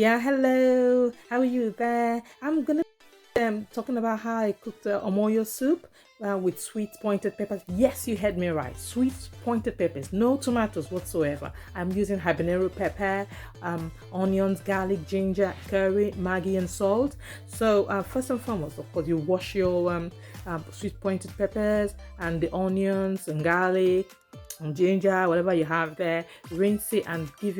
Yeah, hello. How are you there? I'm gonna be talking about how I cooked Omoyo soup with sweet pointed peppers. Yes, you heard me right. Sweet pointed peppers, no tomatoes whatsoever. I'm using habanero pepper, onions, garlic, ginger, curry, Maggi, and salt. So first and foremost, of course, you wash your sweet pointed peppers and the onions and garlic and ginger, whatever you have there. Rinse it and give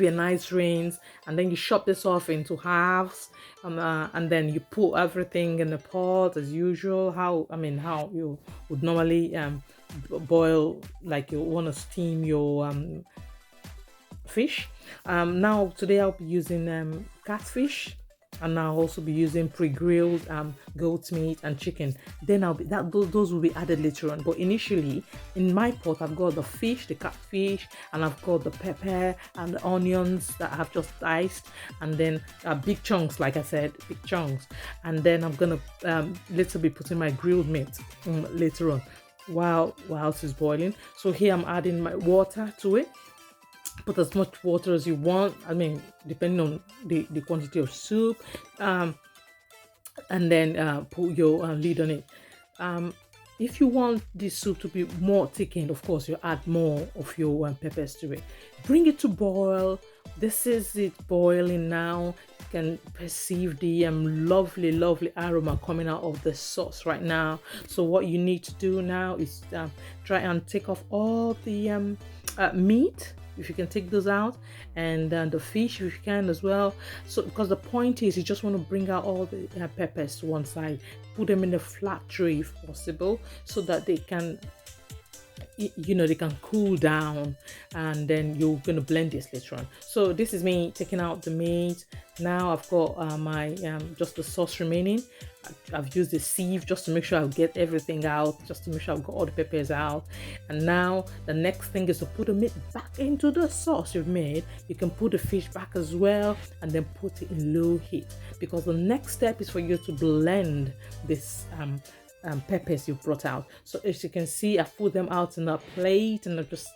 you a nice rinse, and then you chop this off into halves, and then you put everything in the pot as usual. How you would normally boil, like you want to steam your fish. Now today I'll be using catfish, and I'll also be using pre-grilled goat meat and chicken. Then I'll be that those will be added later on. But initially, in my pot, I've got the fish, the catfish, and I've got the pepper and the onions that I've just diced, and then big chunks, like I said, big chunks. And then I'm gonna later be putting my grilled meat later on, whilst it's boiling. So here I'm adding my water to it. Put as much water as you want, depending on the quantity of soup, and then put your lid on it. If you want the soup to be more thickened, of course you add more of your peppers to it. Bring it to boil. This is it boiling now. You can perceive the lovely aroma coming out of the sauce right now. So what you need to do now is try and take off all the meat, if you can take those out, and the fish if you can as well. So because the point is, you just want to bring out all the peppers to one side, put them in a flat tray if possible, so that they can they can cool down, and then you're going to blend this later on. So this is me taking out the meat. Now I've got my just the sauce remaining. I've used a sieve just to make sure I get everything out, just to make sure I've got all the peppers out. And now the next thing is to put the meat back into the sauce you've made. You can put the fish back as well, and then put it in low heat, because the next step is for you to blend this peppers you brought out. So as you can see, I put them out in a plate, and I just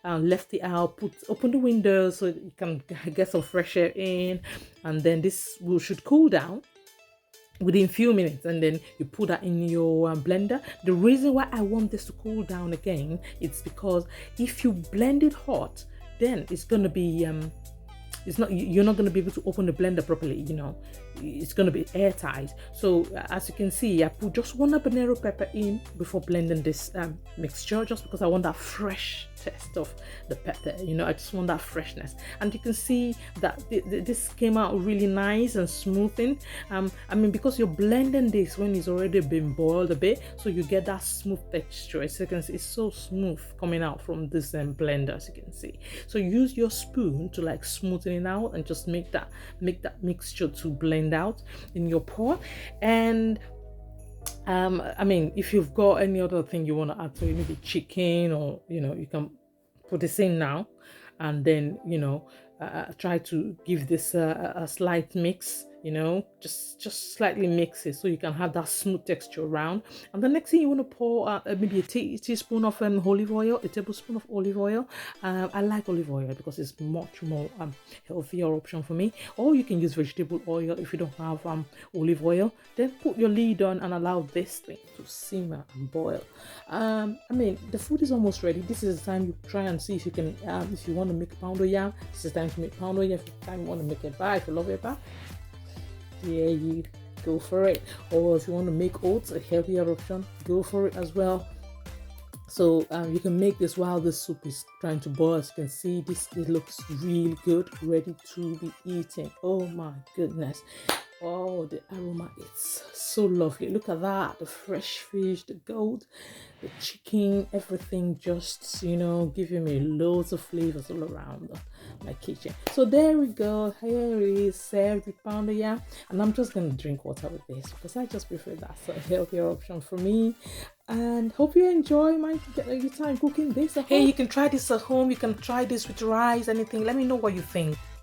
left it out. Open the window so you can get some fresh air in, and then this should cool down within a few minutes, and then you put that in your blender. The reason why I want this to cool down again, it's because if you blend it hot, then it's going to be you're not going to be able to open the blender properly. It's going to be airtight. So as you can see, I put just one habanero pepper in before blending this mixture, just because I want that fresh taste of the pepper. I just want that freshness. And you can see that this came out really nice and smoothing. Because you're blending this when it's already been boiled a bit, so you get that smooth texture. As you can see, it's so smooth coming out from this blender, as you can see. So use your spoon to like smoothen it out, and just make that mixture to blend out in your pot. And if you've got any other thing you want to add to it, maybe chicken, or you can put this in now, and then try to give this a slight mix. Just slightly mix it so you can have that smooth texture around. And the next thing, you want to pour maybe a teaspoon of olive oil, a tablespoon of olive oil. I like olive oil because it's much more healthier option for me. Or you can use vegetable oil if you don't have olive oil. Then put your lid on and allow this thing to simmer and boil. The food is almost ready. This is the time you try and see if you can, if you want to make poundo yam, this is the time to make poundo yam. If you want to make it bar, if you love it bar, yeah, you go for it. Or if you want to make oats, a healthier option, go for it as well. So you can make this while the soup is trying to boil. As you can see, it looks really good, ready to be eaten. Oh my goodness. Oh, the aroma, it's so lovely. Look at that, the fresh fish, the goat, the chicken, everything just giving me loads of flavors all around my kitchen. So there we go. Here it is, served with poundo yam, and I'm just gonna drink water with this because I just prefer that's a healthier option for me. And hope you enjoy your time cooking this at home. Hey, you can try this at home. You can try this with rice, anything. Let me know what you think.